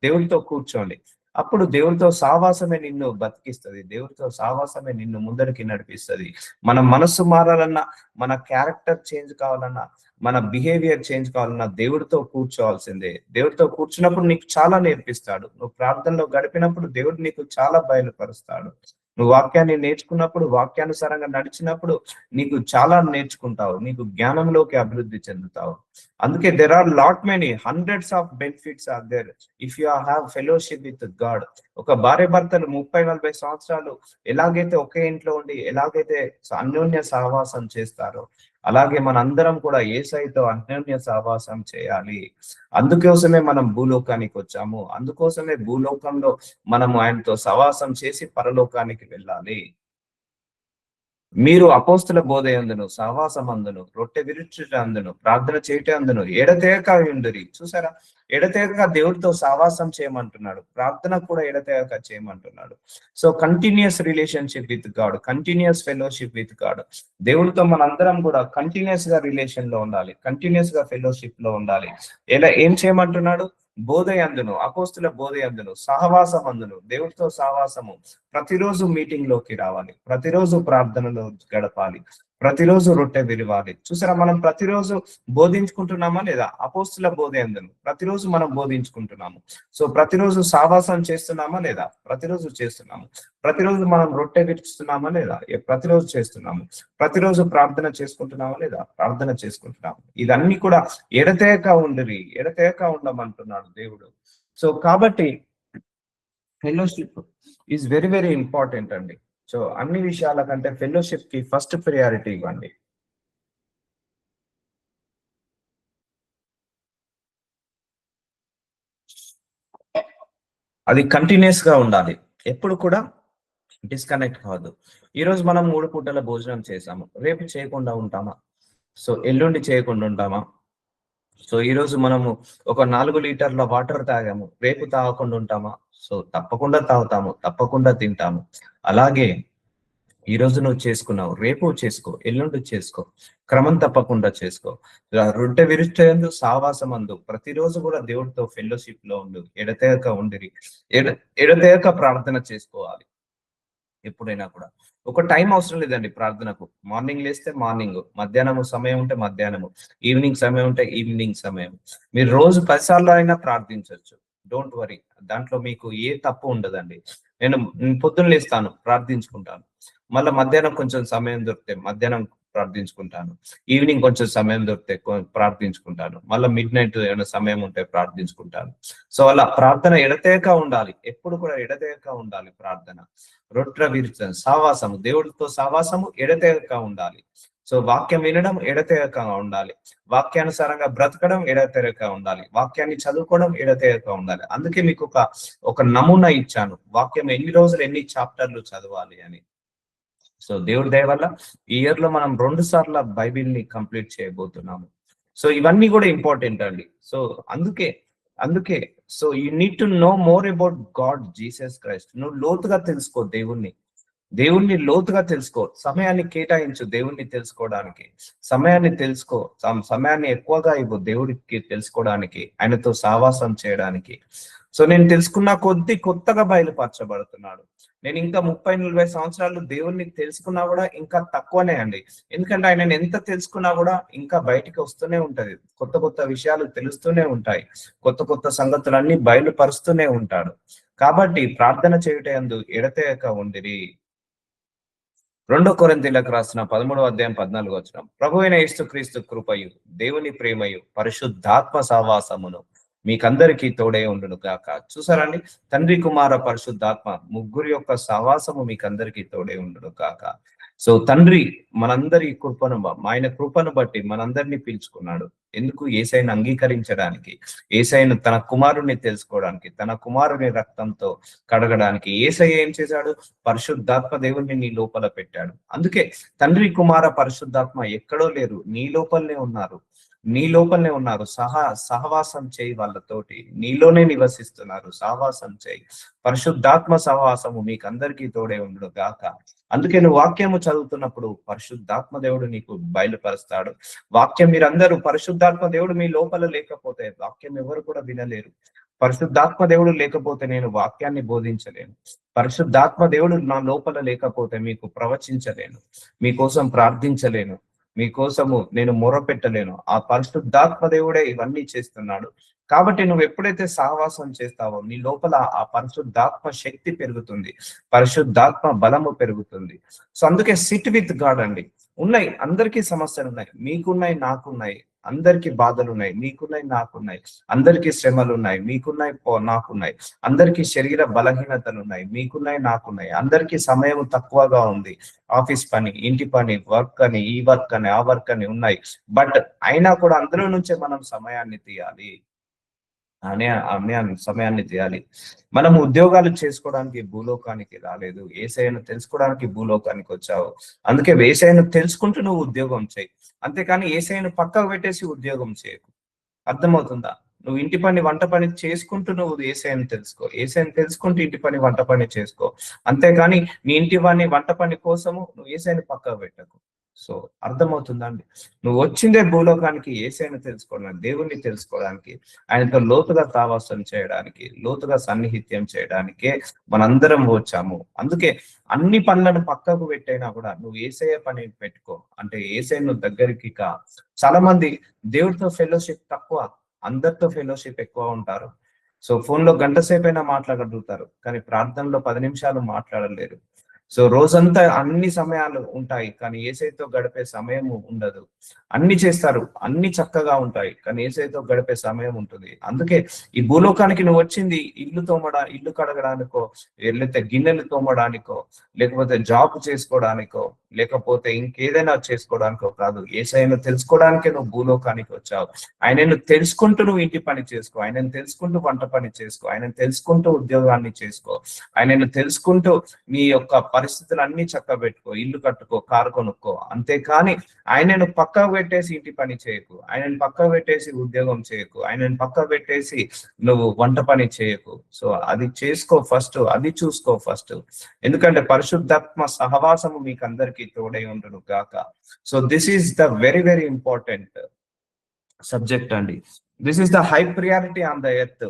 దేవుడితో కూర్చోండి. అప్పుడు దేవుడితో సావాసమే నిన్ను బతికిస్తుంది. దేవుడితో సావాసమే నిన్ను ముందరికి నడిపిస్తుంది. మన మనస్సు మారాలన్నా, మన క్యారెక్టర్ చేంజ్ కావాలన్నా, మన బిహేవియర్ చేంజ్ కావాలన్నా దేవుడితో కూర్చోవాల్సిందే. దేవుడితో కూర్చున్నప్పుడు నీకు చాలా నేర్పిస్తాడు. నువ్వు ప్రార్థనలో గడిపినప్పుడు దేవుడు నీకు చాలా బయలుపరుస్తాడు. నువ్వు వాక్యాన్ని నేర్చుకున్నప్పుడు, వాక్యానుసారంగా నడిచినప్పుడు నీకు చాలా నేర్చుకుంటావు. నీకు జ్ఞానంలోకి అభివృద్ధి చెందుతావు. అందుకే there are lot many hundreds of benefits are there if you have fellowship with God. ఒక భార్య భర్తలు 30-40 సంవత్సరాలు ఎలాగైతే ఒకే ఇంట్లో ఉండి ఎలాగైతే అన్యోన్య సహవాసం చేస్తారో, అలాగే మనందరం కూడా యేసయ్యతో అన్యోన్య సహవాసం చేయాలి. అందుకోసమే మనం భూలోకానికి వచ్చాము. అందుకోసమే భూలోకంలో మనము ఆయనతో సహవాసం చేసి పరలోకానికి వెళ్ళాలి. మీరు అపోస్తుల బోధయందును, సహవాసమందును, రొట్టె విరుచుటందును, ప్రార్థన చేయటందును ఎడతెగక ఉండురి. చూసారా, ఎడతెగక దేవుడితో సహవాసం చేయమంటున్నాడు. ప్రార్థన కూడా ఎడతెగక చేయమంటున్నాడు. So continuous relationship with God, continuous fellowship with God. దేవుడితో మనందరం కూడా కంటిన్యూస్ గా రిలేషన్ లో ఉండాలి, కంటిన్యూస్ గా ఫెలోషిప్ లో ఉండాలి. ఏం చేయమంటున్నాడు? బోధయందును, అపోస్తుల బోధయందును, సహవాసమందును, దేవుడితో సహవాసము. ప్రతిరోజు మీటింగ్ లోకి రావాలి, ప్రతిరోజు ప్రార్థనలో గడపాలి, ప్రతిరోజు రొట్టె విరవాలి. చూసారా, మనం ప్రతిరోజు బోధించుకుంటున్నామా లేదా? అపోస్తుల బోధయందును ప్రతిరోజు మనం బోధించుకుంటున్నాము. సో ప్రతిరోజు సహవాసం చేస్తున్నామా లేదా? ప్రతిరోజు చేస్తున్నాము. ప్రతిరోజు మనం రొట్టె విరుస్తున్నామా లేదా? ప్రతిరోజు చేస్తున్నాము. ప్రతిరోజు ప్రార్థన చేసుకుంటున్నామా లేదా? ప్రార్థన చేసుకుంటున్నాము. ఇదన్నీ కూడా ఎడతెగక ఉండిరి, ఎడతెగక ఉండమంటున్నాడు దేవుడు. సో కాబట్టి fellowship is very very important అండి. సో అన్ని విషయాల కంటే ఫెలోషిప్ కి ఫస్ట్ ప్రియారిటీ ఇవ్వండి. అది కంటిన్యూస్ గా ఉండాలి, ఎప్పుడు కూడా డిస్కనెక్ట్ కావద్దు. ఈ రోజు మనం 3 పూటల భోజనం చేసాము, రేపు చేయకుండా ఉంటామా? సో ఎల్లుండి చేయకుండా ఉంటామా? సో ఈ రోజు మనము ఒక 4 లీటర్ల వాటర్ తాగాము, రేపు తాగకుండా ఉంటామా? సో తప్పకుండా తాగుతాము, తప్పకుండా తింటాము. అలాగే ఈ రోజు నువ్వు చేసుకున్నావు, రేపు చేసుకో, ఎల్లుండి చేసుకో, క్రమం తప్పకుండా చేసుకో. రొట్టె విరుచుటయందు, సావాసమందు ప్రతిరోజు కూడా దేవుడితో ఫెలోషిప్ లో ఉండు, ఎడతెగక ఉండిరి. ఎడతెగక ప్రార్థన చేసుకోవాలి. ఎప్పుడైనా కూడా ఒక టైం అవసరం లేదండి ప్రార్థనకు. మార్నింగ్ లేస్తే మార్నింగ్, మధ్యాహ్నము సమయం ఉంటే మధ్యాహ్నము, ఈవినింగ్ సమయం ఉంటే ఈవినింగ్ సమయం. మీరు రోజు 10 సార్లు అయినా ప్రార్థించవచ్చు. డోంట్ వరీ, దాంట్లో మీకు ఏ తప్పు ఉండదండి. నేను పొద్దున్న లేస్తాను, ప్రార్థించుకుంటాను. మళ్ళీ మధ్యాహ్నం కొంచెం సమయం దొరికితే మధ్యాహ్నం ప్రార్థించుకుంటాను. ఈవినింగ్ కొంచెం సమయం దొరికితే ప్రార్థించుకుంటాను. మళ్ళీ మిడ్ నైట్ ఏమైనా సమయం ఉంటే ప్రార్థించుకుంటాను. సో అలా ప్రార్థన ఎడతెగక ఉండాలి, ఎప్పుడు కూడా ఎడతెగక ఉండాలి ప్రార్థన. రొట్టె విరుచు సావాసము, దేవుడితో సావాసము ఎడతెగక ఉండాలి. సో వాక్యం వినడం ఎడతెగక ఉండాలి, వాక్యానుసారంగా బ్రతకడం ఎడతెగక ఉండాలి, వాక్యాన్ని చదువుకోవడం ఎడతెగక ఉండాలి. అందుకే మీకు ఒక నమూనా ఇచ్చాను, వాక్యం ఎన్ని రోజులు ఎన్ని చాప్టర్లు చదవాలి అని. సో దేవుడి దయ వల్ల ఈ ఇయర్ లో మనం 2 సార్ల బైబిల్ ని కంప్లీట్ చేయబోతున్నాము. సో ఇవన్నీ కూడా ఇంపార్టెంట్ అండి. సో అందుకే so you need to know more about God Jesus Christ. నువ్వు లోతుగా తెలుసుకో దేవుణ్ణి లోతుగా తెలుసుకో. సమయాన్ని కేటాయించు దేవుణ్ణి తెలుసుకోవడానికి. సమయాన్ని తెలుసుకో, సమయాన్ని ఎక్కువగా ఇవ్వు దేవుడికి తెలుసుకోవడానికి, ఆయనతో సావాసం చేయడానికి. సో నేను తెలుసుకున్న కొద్ది కొత్తగా బయలుపరచబడుతున్నాడు. నేను ఇంకా 30-40 సంవత్సరాలు దేవుణ్ణి తెలుసుకున్నా కూడా ఇంకా తక్కువనే అండి. ఎందుకంటే ఆయన ఎంత తెలుసుకున్నా కూడా ఇంకా బయటికి వస్తూనే ఉంటది, కొత్త కొత్త విషయాలు తెలుస్తూనే ఉంటాయి, కొత్త కొత్త సంగతులన్నీ బయలుపరుస్తూనే ఉంటాడు. కాబట్టి ప్రార్థన చేయుటయందు ఎడతెగక ఉండిరి. 2 కొరింథీయులకు రాసిన 13-14 ప్రభువైన యేసుక్రీస్తు కృపయు, దేవుని ప్రేమయు, పరిశుద్ధాత్మ సహవాసమును మీకందరికీ తోడే ఉండును గాక. చూసారండి, తండ్రి కుమార పరిశుద్ధాత్మ ముగ్గురి యొక్క సహవాసము మీకందరికీ తోడే ఉండును గాక. సో తండ్రి మనందరి కృపను ఆయన కృపను బట్టి మనందరినీ పిలుచుకున్నాడు. ఎందుకు? యేసయ్యను అంగీకరించడానికి, యేసయ్యను తన కుమారుణ్ణి తెలుసుకోవడానికి, తన కుమారుని రక్తంతో కడగడానికి. యేసయ్య ఏం చేశాడు? పరిశుద్ధాత్మ దేవుణ్ణి నీ లోపల పెట్టాడు. అందుకే తండ్రి, కుమార, పరిశుద్ధాత్మ ఎక్కడో లేరు, నీ లోపలనే ఉన్నారు. నీ లోపలనే ఉన్నారు. సహవాసం చేయి వాళ్ళతోటి, నీలోనే నివసిస్తున్నారు. సహవాసం చేయి. పరిశుద్ధాత్మ సహవాసము మీకు అందరికీ తోడే ఉండడు గాక. అందుకే నువ్వు వాక్యము చదువుతున్నప్పుడు పరిశుద్ధాత్మ దేవుడు నీకు బయలుపరుస్తాడు. వాక్యం మీరందరూ, పరిశుద్ధాత్మ దేవుడు మీ లోపల లేకపోతే వాక్యం ఎవరు కూడా వినలేరు. పరిశుద్ధాత్మ దేవుడు లేకపోతే నేను వాక్యాన్ని బోధించలేను. పరిశుద్ధాత్మ దేవుడు నా లోపల లేకపోతే మీకు ప్రవచించలేను, మీకోసం ప్రార్థించలేను, మీకోసము నేను మొరపెట్టలేను. ఆ పరిశుద్ధాత్మ దేవుడే ఇవన్నీ చేస్తున్నాడు. కాబట్టి నువ్వు ఎప్పుడైతే సహవాసం చేస్తావో నీ లోపల ఆ పరిశుద్ధాత్మ శక్తి పెరుగుతుంది, పరిశుద్ధాత్మ బలము పెరుగుతుంది. సో అందుకే సిట్ విత్ గాడ్ అండి. ఉన్నాయి, అందరికీ సమస్యలు ఉన్నాయి, మీకున్నాయి, నాకున్నాయి. అందరికీ బాధలు ఉన్నాయి, మీకున్నాయి, నాకున్నాయి. అందరికీ శ్రమలు ఉన్నాయి, మీకున్నాయి, నాకున్నాయి. అందరికీ శరీర బలహీనతలు ఉన్నాయి, మీకున్నాయి, నాకున్నాయి. అందరికీ సమయం తక్కువగా ఉంది. ఆఫీస్ పని, ఇంటి పని, వర్క్ అని, ఈ వర్క్ అని, ఆ వర్క్ అని ఉన్నాయి. బట్ అయినా కూడా అందులో నుంచే మనం సమయాన్ని తీయాలి, సమయాన్ని తీయాలి. మనం ఉద్యోగాలు చేసుకోవడానికి భూలోకానికి రాలేదు, యేసయ్యను తెలుసుకోవడానికి భూలోకానికి వచ్చావు. అందుకే యేసయ్యను తెలుసుకుంటూ నువ్వు ఉద్యోగం చేయి, అంతేకాని యేసయ్యను పక్కకు పెట్టేసి ఉద్యోగం చేయకు. అర్థమవుతుందా? నువ్వు ఇంటి పని, వంట పని చేసుకుంటూ నువ్వు యేసయ్యను తెలుసుకో, యేసయ్యను తెలుసుకుంటూ ఇంటి పని, వంట పని చేసుకో. అంతేకాని నీ ఇంటి పని, వంట పని కోసము నువ్వు యేసయ్యను పక్కకు పెట్టకు. సో అర్థమవుతుందండి? నువ్వు వచ్చిందే భూలోకానికి యేసయ్యను తెలుసుకోవడానికి, దేవుణ్ణి తెలుసుకోవడానికి, ఆయనతో లోతుగా సావాసం చేయడానికి, లోతుగా సన్నిహిత్యం చేయడానికే మనందరం వచ్చాము. అందుకే అన్ని పనులను పక్కకు పెట్టైనా కూడా నువ్వు యేసయ్య పని పెట్టుకో. అంటే యేసయ్యను దగ్గరికి చాలా మంది దేవుడితో ఫెలోషిప్ తక్కువ, అందరితో ఫెలోషిప్ ఎక్కువ ఉంటారు. సో ఫోన్ లో గంట సేపైనా మాట్లాడగలుగుతారు, కానీ ప్రార్థనలో 10 నిమిషాలు మాట్లాడలేరు. సో రోజంతా అన్ని సమయాలు ఉంటాయి, కానీ యేసయ్యతో గడిపే సమయం ఉండదు. అన్ని చేస్తారు, అన్ని చక్కగా ఉంటాయి, కానీ యేసయ్యతో గడిపే సమయం ఉంటుంది. అందుకే ఈ భూలోకానికి నువ్వు వచ్చింది ఇల్లు కడగడానికో, లేకపోతే గిన్నెలు తోమడానికో, లేకపోతే జాబ్ చేసుకోవడానికో, లేకపోతే ఇంకేదైనా చేసుకోవడానికో కాదు. యేసయ్యను తెలుసుకోవడానికే నువ్వు భూలోకానికి వచ్చావు. ఆయనను తెలుసుకుంటూ నువ్వు ఇంటి పని చేసుకో, ఆయనను తెలుసుకుంటూ వంట పని చేసుకో, ఆయనను తెలుసుకుంటూ ఉద్యోగాన్ని చేసుకో, ఆయనను తెలుసుకుంటూ నీ యొక్క పరిస్థితులు అన్ని చక్కబెట్టుకో, ఇల్లు కట్టుకో, కారు కొనుక్కో. అంతేకాని ఆయనను పక్కకు పెట్టేసి ఇంటి పని చేయకు, ఆయనను పక్కకు పెట్టేసి ఉద్యోగం చేయకు, ఆయనను పక్కకు పెట్టేసి నువ్వు వంట పని చేయకు. సో అది చేసుకో ఫస్ట్, అది చూసుకో ఫస్ట్. ఎందుకంటే పరిశుద్ధాత్మ సహవాసము మీకు అందరికీ తోడై ఉండును గాక. So this is the very very important subject అండి. This is the high priority on the earth.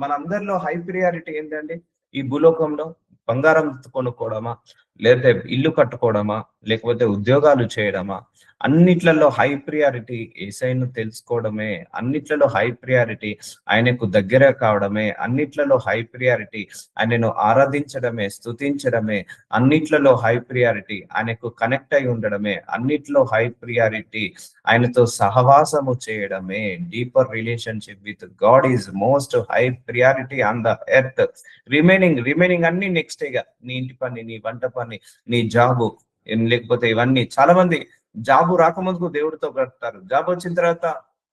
మనందరిలో హై ప్రియారిటీ ఏంటండి? ఈ భూలోకంలో బంగారం కొనుక్కోవడమా, లేకపోతే ఇల్లు కట్టుకోవడమా, లేకపోతే ఉద్యోగాలు చేయడమా? అన్నిట్లలో హై ప్రియారిటీ యేసయ్యను తెలుసుకోవడమే. అన్నిట్లలో హై ప్రియారిటీ ఆయనకు దగ్గర కావడమే. అన్నిట్లలో హై ప్రియారిటీ ఆయనను ఆరాధించడమే, స్తుతించడమే. అన్నిట్లలో హై ప్రియారిటీ ఆయనకు కనెక్ట్ అయి ఉండడమే. అన్నిట్లో హై ప్రియారిటీ ఆయనతో సహవాసము చేయడమే. Deeper relationship with God is most high priority on the earth. Remaining అన్ని నెక్స్ట్ గా, నీ ఇంటి పని, నీ వంట పని, నీ జాబు, లేకపోతే ఇవన్నీ. చాలా మంది జాబు రాకముందుకు దేవుడితో గడుపుతారు, జాబ్ వచ్చిన తర్వాత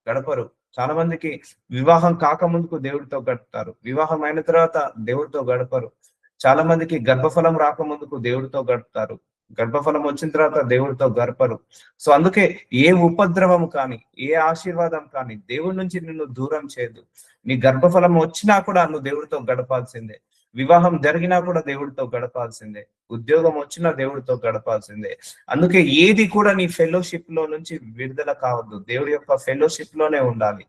గడపరు. చాలా మందికి వివాహం కాకముందుకు దేవుడితో గడుపుతారు, వివాహం అయిన తర్వాత దేవుడితో గడపరు. చాలా మందికి గర్భఫలం రాకముందుకు దేవుడితో గడుపుతారు, గర్భఫలం వచ్చిన తర్వాత దేవుడితో గడపరు. సో అందుకే ఏ ఉపద్రవం కానీ, ఏ ఆశీర్వాదం కానీ దేవుడి నుంచి నిన్ను దూరం చేయదు. నీ గర్భఫలం వచ్చినా కూడా నువ్వు దేవుడితో గడపాల్సిందే, వివాహం జరిగినా కూడా దేవుడితో గడపాల్సిందే, ఉద్యోగం వచ్చినా దేవుడితో గడపాల్సిందే. అందుకే ఏది కూడా నీ ఫెలోషిప్ లో నుంచి విడుదల కావద్దు, దేవుడి యొక్క ఫెలోషిప్ లోనే ఉండాలి.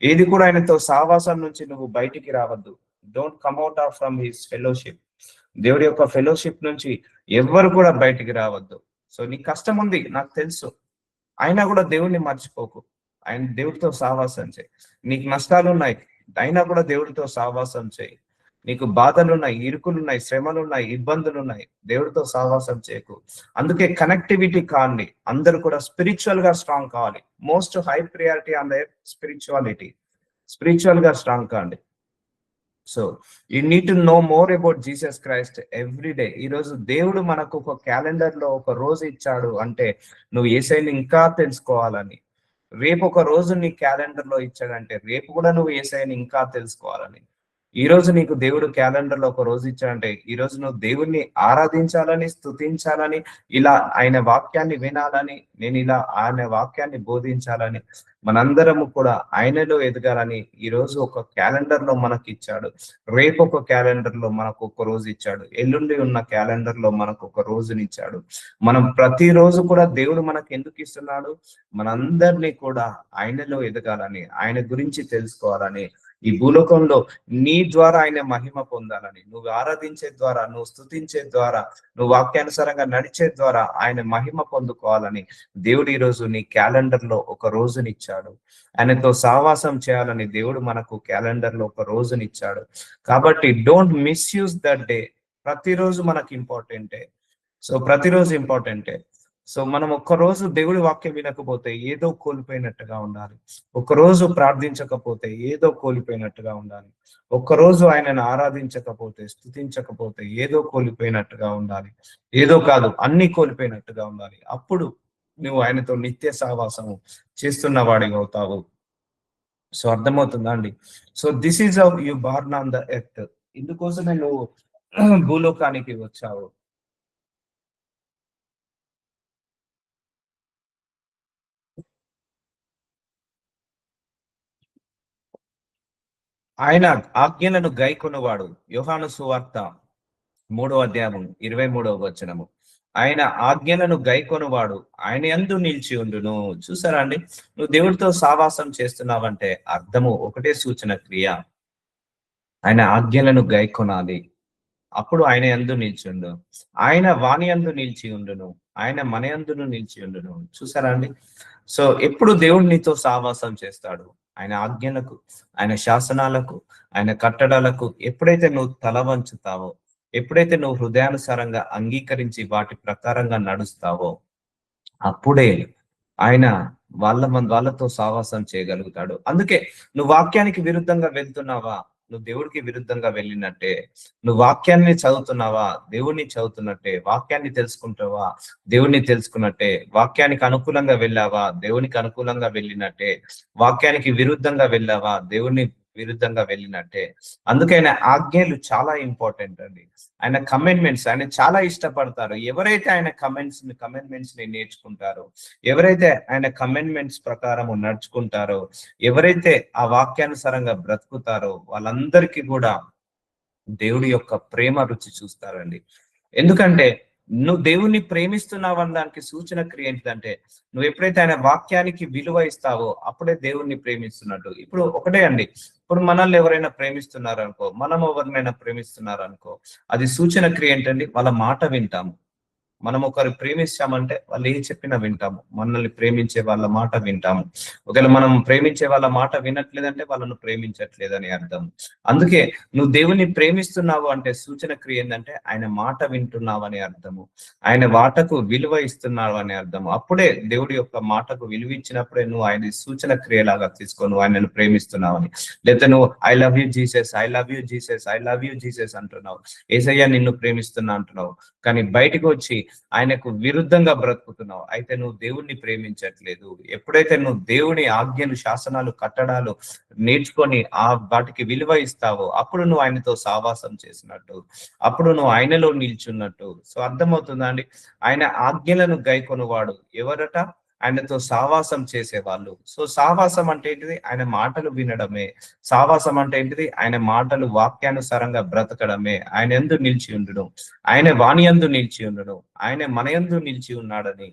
ఏది కూడా ఆయనతో సావాసం నుంచి నువ్వు బయటికి రావద్దు. Don't come out of from his fellowship. దేవుడి యొక్క ఫెలోషిప్ నుంచి ఎవ్వరు కూడా బయటికి రావద్దు. సో నీకు కష్టం ఉంది, నాకు తెలుసు, అయినా కూడా దేవుడిని మర్చిపోకు. ఆయన దేవుడితో సావాసం చేయి. నీకు నష్టాలు ఉన్నాయి, అయినా కూడా దేవుడితో సావాసం చేయి. నీకు బాధలున్నాయి, ఇరుకులున్నాయి, శ్రమలున్నాయి, ఇబ్బందులున్నాయి, దేవుడితో సహవాసం చేయకు. అందుకే కనెక్టివిటీ కాండి. అందరూ కూడా స్పిరిచువల్ గా స్ట్రాంగ్ కావాలి. Most high priority on the spirituality. Spiritual గా స్ట్రాంగ్ కాండి. So you need to know more about Jesus Christ every day. ఈ రోజు దేవుడు మనకు ఒక క్యాలెండర్ లో ఒక రోజు ఇచ్చాడు అంటే నువ్వు యేసయ్యని ఇంకా తెలుసుకోవాలని. రేపు ఒక రోజు నీ క్యాలెండర్ లో ఇచ్చాడంటే రేపు కూడా నువ్వు యేసయ్యని ఇంకా తెలుసుకోవాలని. ఈ రోజు నీకు దేవుడు క్యాలెండర్ లో ఒక రోజు ఇచ్చాడంటే ఈ రోజు నువ్వు దేవుణ్ణి ఆరాధించాలని, స్తుతించాలని, ఇలా ఆయన వాక్యాన్ని వినాలని, నేను ఇలా ఆయన వాక్యాన్ని బోధించాలని, మనందరము కూడా ఆయనలో ఎదగాలని ఈ రోజు ఒక క్యాలెండర్ లో మనకి ఇచ్చాడు. రేపు ఒక క్యాలెండర్ లో మనకు ఒక రోజు ఇచ్చాడు. ఎల్లుండి ఉన్న క్యాలెండర్ లో మనకు ఒక రోజునిచ్చాడు. మనం ప్రతిరోజు కూడా దేవుడు మనకు ఎందుకు ఇస్తున్నాడు? మనందరినీ కూడా ఆయనలో ఎదగాలని, ఆయన గురించి తెలుసుకోవాలని, ఈ భూలోకంలో నీ ద్వారా ఆయన మహిమ పొందాలని, నువ్వు ఆరాధించే ద్వారా, నువ్వు స్తుతించే ద్వారా, నువ్వు వాక్యానుసారంగా నడిచే ద్వారా ఆయన మహిమ పొందుకోవాలని దేవుడు ఈ రోజు నీ క్యాలెండర్ లో ఒక రోజునిచ్చాడు. ఆయనతో సహవాసం చేయాలని దేవుడు మనకు క్యాలెండర్ లో ఒక రోజునిచ్చాడు. కాబట్టి డోంట్ మిస్యూజ్ దట్ డే. ప్రతిరోజు మనకు ఇంపార్టెంటే. సో ప్రతిరోజు ఇంపార్టెంటే. సో మనం ఒక్కరోజు దేవుడి వాక్యం వినకపోతే ఏదో కోల్పోయినట్టుగా ఉండాలి. ఒక్కరోజు ప్రార్థించకపోతే ఏదో కోల్పోయినట్టుగా ఉండాలి. ఒక్కరోజు ఆయనను ఆరాధించకపోతే, స్తుతించకపోతే ఏదో కోల్పోయినట్టుగా ఉండాలి. ఏదో కాదు, అన్ని కోల్పోయినట్టుగా ఉండాలి. అప్పుడు నువ్వు ఆయనతో నిత్య సహవాసము చేస్తున్న వాడివి అవుతావు. సో అర్థమవుతుందా అండి? So this is how you born on the earth. ఇందుకోసమే నువ్వు భూలోకానికి వచ్చావు. ఆయన ఆజ్ఞలను గైకొనువాడు. యోహాను సువార్త 3వ అధ్యాయము 23వ వచనము. ఆయన ఆజ్ఞలను గైకొనువాడు ఆయన యందు నిలిచి ఉండును. చూసారా అండి? నువ్వు దేవుడితో సావాసం చేస్తున్నావంటే అర్థము ఒకటే, సూచన క్రియ. ఆయన ఆజ్ఞలను గైకొనాలి. అప్పుడు ఆయన యందు నిలిచిండు. ఆయన వాని యందు నిలిచి ఉండును. ఆయన మన యందును నిలిచి ఉండును. చూసారా అండి? సో ఎప్పుడు దేవుడు నీతో సావాసం చేస్తాడు? ఆయన ఆజ్ఞలకు, ఆయన శాసనాలకు, ఆయన కట్టడాలకు ఎప్పుడైతే నువ్వు తల వంచుతావో, ఎప్పుడైతే నువ్వు హృదయానుసారంగా అంగీకరించి వాటి ప్రకారంగా నడుస్తావో, అప్పుడే ఆయన వాళ్ళతో సావాసం చేయగలుగుతాడు. అందుకే నువ్వు వాక్యానికి విరుద్ధంగా వెళ్తున్నావా? నువ్వు దేవుడికి విరుద్ధంగా వెళ్ళినట్టే. నువ్వు వాక్యాన్ని చదువుతున్నావా? దేవుణ్ణి చదువుతున్నట్టే. వాక్యాన్ని తెలుసుకుంటావా? దేవుణ్ణి తెలుసుకున్నట్టే. వాక్యానికి అనుకూలంగా వెళ్ళావా? దేవునికి అనుకూలంగా వెళ్ళినట్టే. వాక్యానికి విరుద్ధంగా వెళ్ళావా? దేవుణ్ణి విరుద్ధంగా వెళ్ళినట్టే. అందుకే ఆయన ఆజ్ఞలు చాలా ఇంపార్టెంట్ అండి. ఆయన కమెంట్మెంట్స్ ఆయన చాలా ఇష్టపడతారు. ఎవరైతే ఆయన కమెంట్మెంట్స్ ని నేర్చుకుంటారో, ఎవరైతే ఆయన కమెంట్మెంట్స్ ప్రకారం నడుచుకుంటారో, ఎవరైతే ఆ వాక్యానుసారంగా బ్రతుకుతారో వాళ్ళందరికీ కూడా దేవుడి యొక్క ప్రేమ రుచి చూస్తారండి. ఎందుకంటే నువ్వు దేవుణ్ణి ప్రేమిస్తున్నావు దానికి సూచన క్రియ ఏంటిదంటే, నువ్వు ఎప్పుడైతే ఆయన వాక్యానికి విలువ ఇస్తావో అప్పుడే దేవుణ్ణి ప్రేమిస్తున్నట్టు. ఇప్పుడు ఒకటే అండి, ఇప్పుడు మనల్ని ఎవరైనా ప్రేమిస్తున్నారు అనుకో, మనం ఎవరినైనా ప్రేమిస్తున్నారు అనుకో, అది సూచన క్రియ ఏంటండి? వాళ్ళ మాట వింటాము. మనం ఒకరు ప్రేమించామంటే వాళ్ళు ఏం చెప్పినా వింటాము. మనల్ని ప్రేమించే వాళ్ళ మాట వింటాము. ఒకవేళ మనం ప్రేమించే వాళ్ళ మాట వినట్లేదంటే వాళ్ళను ప్రేమించట్లేదని అర్థం. అందుకే నువ్వు దేవుని ప్రేమిస్తున్నావు అంటే సూచన క్రియ ఏంటంటే ఆయన మాట వింటున్నావు అని అర్థము. ఆయన మాటకు విలువ ఇస్తున్నావు అని అర్థము. అప్పుడే దేవుడి యొక్క మాటకు విలువ ఇచ్చినప్పుడే నువ్వు ఆయన సూచన క్రియలాగా తీసుకో, నువ్వు ఆయనను ప్రేమిస్తున్నావని. లేకపోతే నువ్వు I love you Jesus, I love you Jesus, I love you Jesus అంటున్నావు. యేసయ్య నిన్ను ప్రేమిస్తున్నా అంటున్నావు. కానీ బయటకు వచ్చి ఆయనకు విరుద్ధంగా బ్రతుకుతున్నావు. అయితే నువ్వు దేవుణ్ణి ప్రేమించట్లేదు. ఎప్పుడైతే నువ్వు దేవుని ఆజ్ఞలు, శాసనాలు, కట్టడాలు నేర్చుకొని వాటికి విలువ ఇస్తావో అప్పుడు నువ్వు ఆయనతో సావాసం చేసినట్టు, అప్పుడు నువ్వు ఆయనలో నిల్చున్నట్టు. సో అర్థమవుతుందా అండి? ఆయన ఆజ్ఞలను గైకొనువాడు ఎవరట? ఆయనతో సావాసం చేసేవాళ్ళు. సో సావాసం అంటే ఏంటిది? ఆయన మాటలు వినడమే. సావాసం అంటే ఏంటిది? ఆయన మాటలు వాక్యానుసారంగా బ్రతకడమే. ఆయన యందు నిలిచి ఉండడం, ఆయన వాని యందు నిలిచి ఉండడం, ఆయన మన యందు నిలిచి ఉన్నాడని,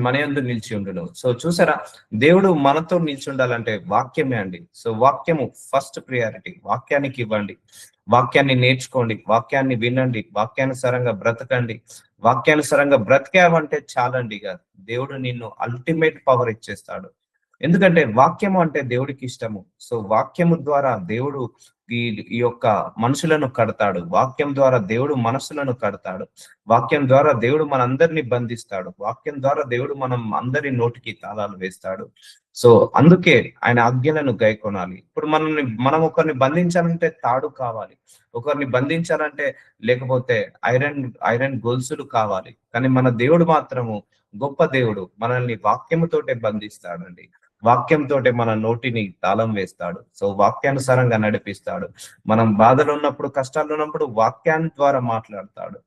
మన యందు నిలిచి ఉండడం. సో చూసారా, దేవుడు మనతో నిలిచి ఉండాలంటే వాక్యమే అండి. సో వాక్యము ఫస్ట్ ప్రియారిటీ. వాక్యానికి ఇవ్వండి, వాక్యాన్ని నేర్చుకోండి, వాక్యాన్ని వినండి, వాక్యానుసారంగా బ్రతకండి. వాక్యానుసారంగా బ్రతికావంటే చాలండి. ఇక దేవుడు నిన్ను అల్టిమేట్ పవర్ ఇచ్చేస్తాడు. ఎందుకంటే వాక్యము అంటే దేవుడికి ఇష్టము. సో వాక్యము ద్వారా దేవుడు ఈ ఈ యొక్క మనుషులను కడతాడు. వాక్యం ద్వారా దేవుడు మనసులను కడతాడు. వాక్యం ద్వారా దేవుడు మనందరినీ బంధిస్తాడు. వాక్యం ద్వారా దేవుడు మనం అందరి నోటికి తాళాలు వేస్తాడు. సో అందుకే ఆయన ఆజ్ఞలను గైకొనాలి. ఇప్పుడు మనం ఒకరిని బంధించాలంటే తాడు కావాలి. ఒకరిని బంధించాలంటే లేకపోతే ఐరన్ ఐరన్ గొలుసులు కావాలి. కానీ మన దేవుడు మాత్రము గొప్ప దేవుడు. మనల్ని వాక్యముతోటే బంధిస్తాడండి. వాక్యంతోటే మన నోటిని తాళం వేస్తాడు. సో వాక్యానుసారంగా నడిపిస్తాడు. మనం బాధలు ఉన్నప్పుడు, కష్టాలు ఉన్నప్పుడు వాక్యాన్ని ద్వారా మాట్లాడతాడు.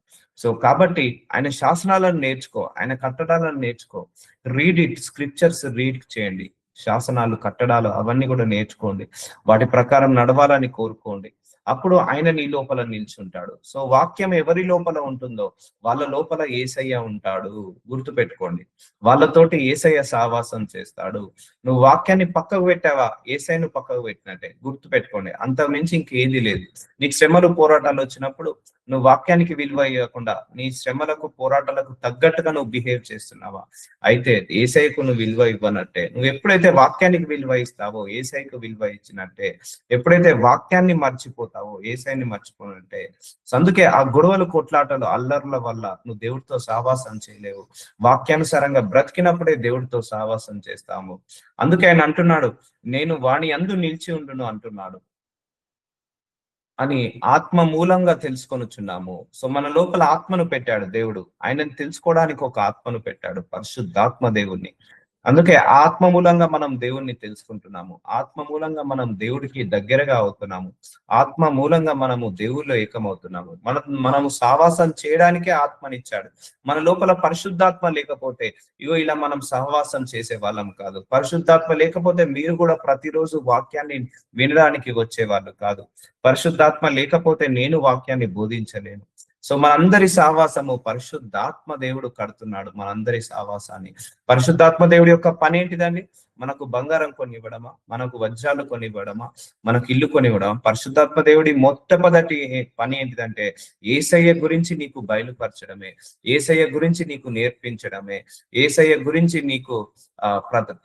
సో కాబట్టి ఆయన శాసనాలను నేర్చుకో, ఆయన కట్టడాలను నేర్చుకో. రీడ్ ఇట్, స్క్రిప్చర్స్ రీడ్ చేయండి. శాసనాలు, కట్టడాలు అవన్నీ కూడా నేర్చుకోండి. వాటి ప్రకారం నడవాలని కోరుకోండి. అప్పుడు ఆయన నీ లోపల నిల్చుంటాడు. సో వాక్యం ఎవరి లోపల ఉంటుందో వాళ్ళ లోపల యేసయ్య ఉంటాడు. గుర్తుపెట్టుకోండి. వాళ్ళతోటి యేసయ్య సావాసం చేస్తాడు. నువ్వు వాక్యాన్ని పక్కకు పెట్టావా, యేసయ్యను పక్కకు పెట్టినట్టే. గుర్తుపెట్టుకోండి. అంతకు మించి ఇంకేది లేదు. నీకు శ్రమలు, పోరాటాలు వచ్చినప్పుడు నువ్వు వాక్యానికి విలువ ఇవ్వకుండా నీ శ్రమలకు, పోరాటాలకు తగ్గట్టుగా నువ్వు బిహేవ్ చేస్తున్నావా, అయితే యేసయ్యకు నువ్వు విలువ ఇవ్వనట్టే. నువ్వు ఎప్పుడైతే వాక్యానికి విలువ ఇస్తావో యేసయ్యకు విలువ ఇచ్చినట్టే. ఎప్పుడైతే వాక్యాన్ని మర్చిపోతావో యేసయ్యని మర్చిపోనంటే. అందుకే ఆ గొడవలు, కొట్లాటలు, అల్లర్ల వల్ల నువ్వు దేవుడితో సావాసం చేయలేవు. వాక్యానుసారంగా బ్రతికినప్పుడే దేవుడితో సావాసం చేస్తాము. అందుకే ఆయన అంటున్నాడు, నేను వాని యందు నిలిచి ఉండును అంటున్నాడు అని ఆత్మ మూలంగా తెలుసుకొనుచున్నాము. సో మన లోపల ఆత్మను పెట్టాడు దేవుడు. ఆయనను తెలుసుకోవడానికి ఒక ఆత్మను పెట్టాడు, పరిశుద్ధాత్మ దేవుణ్ణి. అందుకే ఆత్మ మూలంగా మనం దేవుణ్ణి తెలుసుకుంటున్నాము. ఆత్మ మూలంగా మనం దేవుడికి దగ్గరగా అవుతున్నాము. ఆత్మ మూలంగా మనము దేవుళ్ళో ఏకమవుతున్నాము. మనము సావాసం చేయడానికే ఆత్మనిచ్చాడు. మన లోపల పరిశుద్ధాత్మ లేకపోతే ఇగో ఇలా మనం సహవాసం చేసే వాళ్ళం కాదు. పరిశుద్ధాత్మ లేకపోతే మీరు కూడా ప్రతిరోజు వాక్యాన్ని వినడానికి వచ్చేవాళ్ళు కాదు. పరిశుద్ధాత్మ లేకపోతే నేను వాక్యాన్ని బోధించలేను. సో మనందరి సహవాసము పరిశుద్ధాత్మ దేవుడు కడుతున్నాడు. మనందరి సహవాసాన్ని. పరిశుద్ధాత్మ దేవుడి యొక్క పని ఏంటిదండి? మనకు బంగారం కొనివ్వడమా, మనకు వజ్రాలు కొనివ్వడమా, మనకు ఇల్లు కొనివ్వడమా? పరిశుద్ధాత్మ దేవుడి మొట్టమొదటి పని ఏంటిదంటే యేసయ్య గురించి నీకు బయలుపరచడమే, యేసయ్య గురించి నీకు నేర్పించడమే, యేసయ్య గురించి నీకు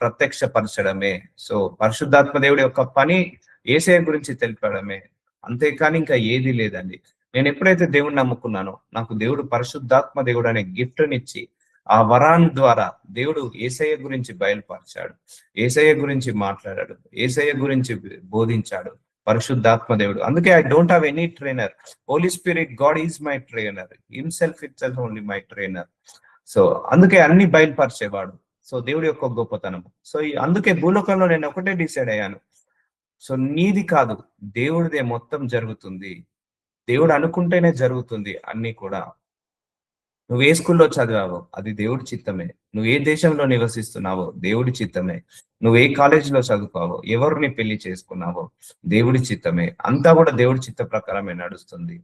ప్రత్యక్షపరచడమే. సో పరిశుద్ధాత్మ దేవుడి యొక్క పని యేసయ్య గురించి తెలిపడమే. అంతేకాని ఇంకా ఏది లేదండి. నేను ఎప్పుడైతే దేవుడిని నమ్ముకున్నానో నాకు దేవుడు పరిశుద్ధాత్మ దేవుడు అనే గిఫ్ట్నిచ్చి ఆ వరాన్ ద్వారా దేవుడు యేసయ్య గురించి బయలుపరిచాడు, యేసయ్య గురించి మాట్లాడాడు, యేసయ్య గురించి బోధించాడు పరిశుద్ధాత్మ దేవుడు. అందుకే I don't have any trainer. Holy Spirit God is my trainer, himself itself only my trainer. So అందుకే అన్ని బయలుపరిచేవాడు. సో దేవుడి యొక్క గొప్పతనం. సో అందుకే భూలోకంలో నేను ఒకటే డిసైడ్ అయ్యాను. సో నీది కాదు, దేవుడిదే మొత్తం జరుగుతుంది. దేవుడు అనుకుంటేనే జరుగుతుంది అన్ని కూడా. నువ్వు ఏ స్కూల్లో చదివావో అది దేవుడి చిత్తమే. నువ్వు ఏ దేశంలో నివసిస్తున్నావో దేవుడి చిత్తమే. నువ్వు ఏ కాలేజీలో చదువుకోవో, ఎవరిని పెళ్లి చేసుకున్నావో దేవుడి చిత్తమే. అంతా కూడా దేవుడి చిత్త ప్రకారమే నడుస్తుంది.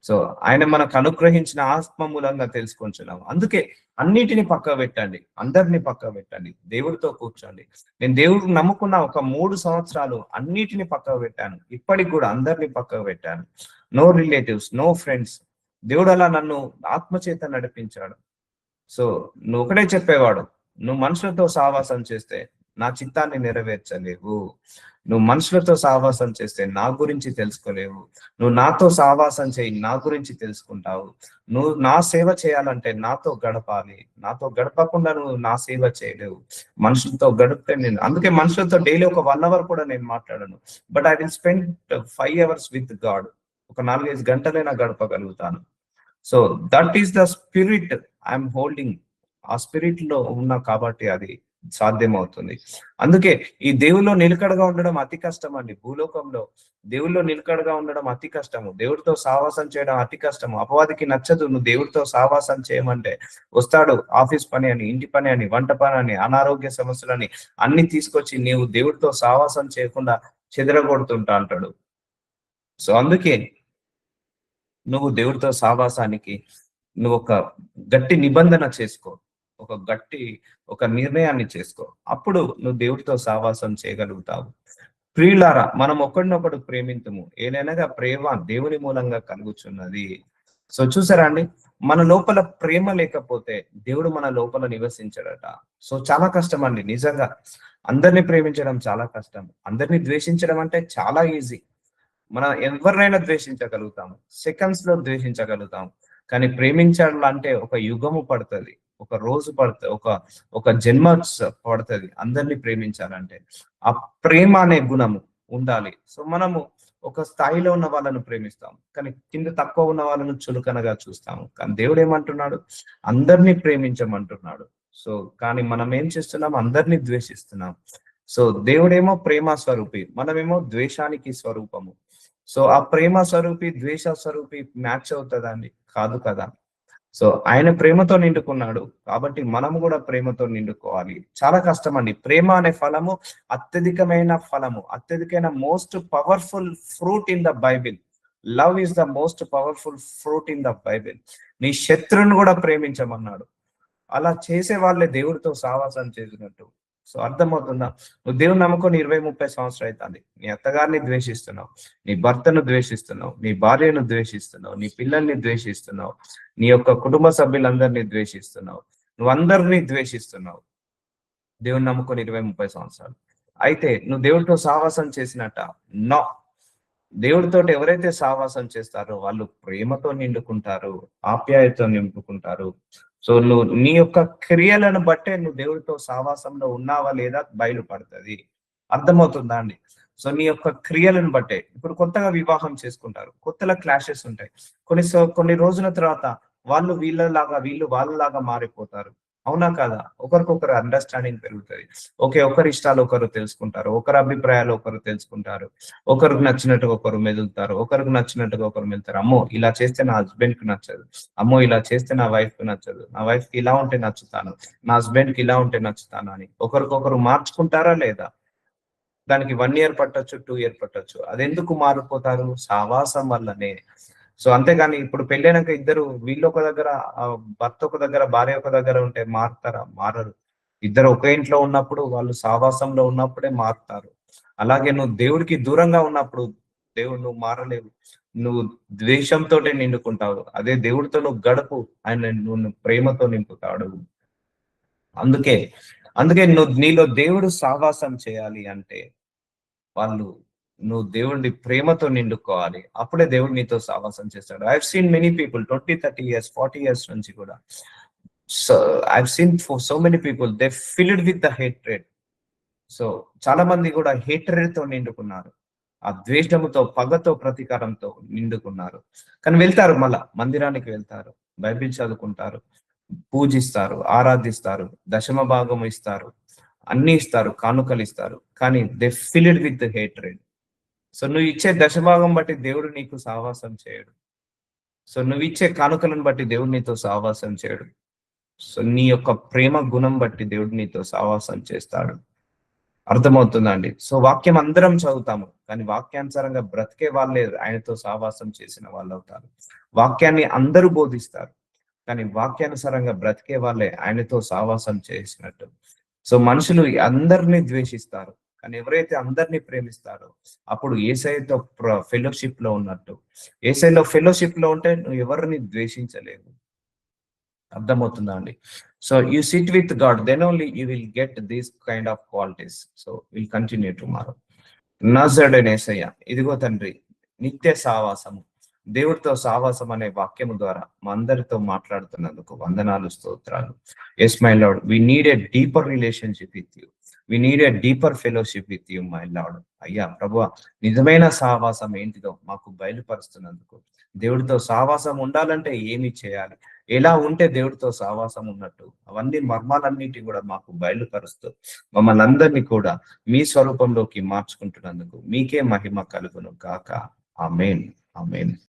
సో ఆయన మనకు అనుగ్రహించిన ఆత్మ మూలంగా తెలుసుకుంటున్నాము. అందుకే అన్నిటిని పక్క పెట్టండి, అందరినీ పక్క పెట్టండి, దేవుడితో కూర్చోండి. నేను దేవుడిని నమ్ముకున్న ఒక 3 సంవత్సరాలు అన్నిటిని పక్కకు పెట్టాను. ఇప్పటికి కూడా అందరినీ పక్కకు పెట్టాను. No relatives, no friends. దేవుడు అలా నన్ను ఆత్మచేత నడిపించాడు. సో నువ్వు ఒకటే చెప్పేవాడు, నువ్వు మనుషులతో సహవాసం చేస్తే నా చిత్తాన్ని నెరవేర్చలేవు. నువ్వు మనుషులతో సహవాసం చేస్తే నా గురించి తెలుసుకోలేవు. నువ్వు నాతో సహవాసం చేయి, నా గురించి తెలుసుకుంటావు. నువ్వు నా సేవ చేయాలంటే నాతో గడపాలి. నాతో గడపకుండా నువ్వు నా సేవ చేయలేవు. మనుషులతో గడిపితే నేను, అందుకే మనుషులతో డైలీ ఒక 1 అవర్ కూడా నేను మాట్లాడను. But I will spend 5 hours with God. ఒక 4-5 గంటలైనా గడపగలుగుతాను. So that is the spirit I'm holding. ఆ స్పిరిట్ లో ఉన్నా కాబట్టి అది సాధ్యమవుతుంది. అందుకే ఈ దేవుల్లో నిలకడగా ఉండడం అతి కష్టం అండి. భూలోకంలో దేవుల్లో నిలకడగా ఉండడం అతి కష్టము. దేవుడితో సావాసం చేయడం అతి కష్టము. అపవాదికి నచ్చదు నువ్వు దేవుడితో సావాసం చేయమంటే. వస్తాడు ఆఫీస్ పని అని, ఇంటి పని అని, వంట పని అని, అనారోగ్య సమస్యలని అన్ని తీసుకొచ్చి నీవు దేవుడితో సావాసం చేయకుండా చెదరగొడుతుంటా అంటాడు. సో అందుకే నువ్వు దేవుడితో సావాసానికి నువ్వు ఒక గట్టి నిబంధన చేసుకో, ఒక నిర్ణయాన్ని చేసుకో. అప్పుడు నువ్వు దేవుడితో సావాసం చేయగలుగుతావు. ప్రియులారా, మనం ఒకడినొకడు ప్రేమింతుము, ఏదైనాగా ప్రేమ దేవుని మూలంగా కలుగుచున్నది. సో చూసారా అండి, మన లోపల ప్రేమ లేకపోతే దేవుడు మన లోపల నివసించడట. సో చాలా కష్టం అండి నిజంగా. అందరిని ప్రేమించడం చాలా కష్టం. అందరిని ద్వేషించడం అంటే చాలా ఈజీ. మనం ఎవరినైనా ద్వేషించగలుగుతాము. సెకండ్స్ లో ద్వేషించగలుగుతాము. కానీ ప్రేమించాలంటే ఒక యుగము పడుతది. ఒక రోజు పడుతది. ఒక జన్మ పడుతది అందరిని ప్రేమించాలంటే. ఆ ప్రేమ అనే గుణము ఉండాలి. సో మనము ఒక స్థాయిలో ఉన్న వాళ్ళను ప్రేమిస్తాం. కానీ కింద తక్కువ ఉన్న వాళ్ళను చులకనగా చూస్తాము. కానీ దేవుడు ఏమంటున్నాడు? అందరినీ ప్రేమించమంటున్నాడు. సో కానీ మనం ఏం చేస్తున్నాం? అందరినీ ద్వేషిస్తున్నాం. సో దేవుడేమో ప్రేమ స్వరూపి, మనమేమో ద్వేషానికి స్వరూపము. సో ఆ ప్రేమ స్వరూపి ద్వేష స్వరూపి మ్యాచ్ అవుతుందండి? కాదు కదా. సో ఆయన ప్రేమతో నిండుకున్నాడు కాబట్టి మనము కూడా ప్రేమతో నిండుకోవాలి. చాలా కష్టం అండి. ప్రేమ అనే ఫలము అత్యధికమైన ఫలము, అత్యధికమైన most powerful fruit in the Bible. Love is the most powerful fruit in the Bible. నీ శత్రువుని కూడా ప్రేమించమన్నాడు. అలా చేసే వాళ్ళే దేవుడితో సావాసం చేసినట్టు. సో అర్థమవుతుందా? నువ్వు దేవుని నమ్ముకొని 20-30 సంవత్సరాలు అవుతుంది. నీ అత్తగారిని ద్వేషిస్తున్నావు, నీ భర్తను ద్వేషిస్తున్నావు, నీ భార్యను ద్వేషిస్తున్నావు, నీ పిల్లల్ని ద్వేషిస్తున్నావు, నీ యొక్క కుటుంబ సభ్యులందరినీ ద్వేషిస్తున్నావు, నువ్వు అందరినీ ద్వేషిస్తున్నావు దేవుని నమ్ముకొని 20-30 సంవత్సరాలు. అయితే నువ్వు దేవుడితో సావాసం చేసినట్ట? నో. దేవుడితోటి ఎవరైతే సావాసం చేస్తారో వాళ్ళు ప్రేమతో నిండుకుంటారు, ఆప్యాయతో నింపుకుంటారు. సో నువ్వు నీ యొక్క క్రియలను బట్టే నువ్వు దేవుడితో సావాసంలో ఉన్నావా లేదా బయలుపడుతుంది. అర్థమవుతుందా అండి? సో నీ యొక్క క్రియలను బట్టే. ఇప్పుడు కొత్తగా వివాహం చేసుకుంటారు, కొత్తలో క్లాషెస్ ఉంటాయి. కొన్ని రోజుల తర్వాత వాళ్ళు వీళ్ళలాగా, వీళ్ళు వాళ్ళలాగా మారిపోతారు. అవునా కాదా? ఒకరికొకరు అండర్స్టాండింగ్ పెరుగుతుంది. ఓకే, ఒకరి ఇష్టాలు ఒకరు తెలుసుకుంటారు, ఒకరి అభిప్రాయాలు ఒకరు తెలుసుకుంటారు, ఒకరికి నచ్చినట్టుగా ఒకరు మెదులుతారు, ఒకరికి నచ్చినట్టుగా ఒకరు మెలుతారు. అమ్మో ఇలా చేస్తే నా హస్బెండ్ కి నచ్చదు, అమ్మో ఇలా చేస్తే నా వైఫ్ కి నచ్చదు, నా వైఫ్ కి ఇలా ఉంటే నచ్చుతాను, నా హస్బెండ్ కి ఇలా ఉంటే నచ్చుతాను అని ఒకరికొకరు మార్చుకుంటారా లేదా? దానికి 1 ఇయర్ పట్టొచ్చు, 2 ఇయర్ పట్టొచ్చు. అది ఎందుకు మారిపోతారు? సావాసం వల్లనే. సో అంతేగాని ఇప్పుడు పెళ్ళైనాక ఇద్దరు, వీళ్ళు ఒక దగ్గర, భర్త ఒక దగ్గర, భార్య ఒక దగ్గర ఉంటే మారుతారా? మారరు. ఇద్దరు ఒకే ఇంట్లో ఉన్నప్పుడు, వాళ్ళు సావాసంలో ఉన్నప్పుడే మారుతారు. అలాగే నువ్వు దేవుడికి దూరంగా ఉన్నప్పుడు నువ్వు మారలేవు. నువ్వు ద్వేషంతోటే నిండుకుంటావు. అదే దేవుడితో నువ్వు గడుపు, ఆయన నువ్వు ప్రేమతో నింపుతాడు. అందుకే అందుకే నీలో దేవుడు సావాసం చేయాలి అంటే వాళ్ళు, నువ్వు దేవుడిని ప్రేమతో నిండుకోవాలి. అప్పుడే దేవుడు నీతో సావాసం చేస్తాడు. I have seen many people 20-30 years 40 years నుంచి కూడా. So I have seen for so many people they filled with the hatred. So చాలా మంది కూడా హేట్రెడ్ తో నిండుకున్నారు. ఆ ద్వేషముతో, పగతో, ప్రతీకారంతో నిండుకున్నారు. కానీ వెళ్తారు, మళ్ళా మందిరానికి వెళ్తారు, బైబిల్ చదువుకుంటారు, పూజిస్తారు, ఆరాధిస్తారు, దశమ భాగం ఇస్తారు, అన్ని ఇస్తారు, కానుకలు ఇస్తారు. కానీ they filled with hatred. So నువ్వు ఇచ్చే దశభాగం బట్టి దేవుడు నీకు సావాసం చేయడు. సో నువ్వు ఇచ్చే కానుకలను బట్టి దేవుడు నీతో సావాసం చేయడు. సో నీ యొక్క ప్రేమ గుణం బట్టి దేవుడు నీతో సావాసం చేస్తాడు. అర్థమవుతుందా అండి? సో వాక్యం అందరం చదువుతాము, కానీ వాక్యానుసారంగా బ్రతికే వాళ్ళే ఆయనతో సావాసం చేసిన వాళ్ళు అవుతారు. వాక్యాన్ని అందరూ బోధిస్తారు, కానీ వాక్యానుసారంగా బ్రతికే వాళ్ళే ఆయనతో సావాసం చేసినట్టు. సో మనుషులు అందరినీ ద్వేషిస్తారు, కానీ ఎవరైతే అందరినీ ప్రేమిస్తారో అప్పుడు యేసయ్యతో ఫెలోషిప్ లో ఉన్నట్టు. యేసయ్యలో ఫెలోషిప్ లో ఉంటే నువ్వు ఎవరిని ద్వేషించలేవు. అర్థమవుతుందా అండి? So you sit with God, then only you will get these kind of qualities. So will continue tomorrow. నజరేయుడైన యేసయ్య, ఇదిగో తండ్రి, నిత్య సావాసము, దేవుడితో సావాసం అనే వాక్యము ద్వారా మా అందరితో మాట్లాడుతున్నందుకు వందనాలు, స్తోత్రాలు. Yes my Lord, we need a deeper relationship with you, we need a deeper fellowship with you my Lord. అయ్యా ప్రభువా, నిజమైన సావాసం ఏంటిదో మాకు బయలుపరుస్తున్నందుకు, దేవుడితో సావాసం ఉండాలంటే ఏమి చేయాలి, ఎలా ఉంటే దేవుడితో సావాసం ఉన్నట్టు, అవన్నీ మర్మాలన్నిటి కూడా మాకు బయలుపరుస్తూ మమ్మల్ని అందరినీ కూడా మీ స్వరూపంలోకి మార్చుకుంటున్నందుకు మీకే మహిమ కలుగును గాక. ఆమేన్. ఆమేన్.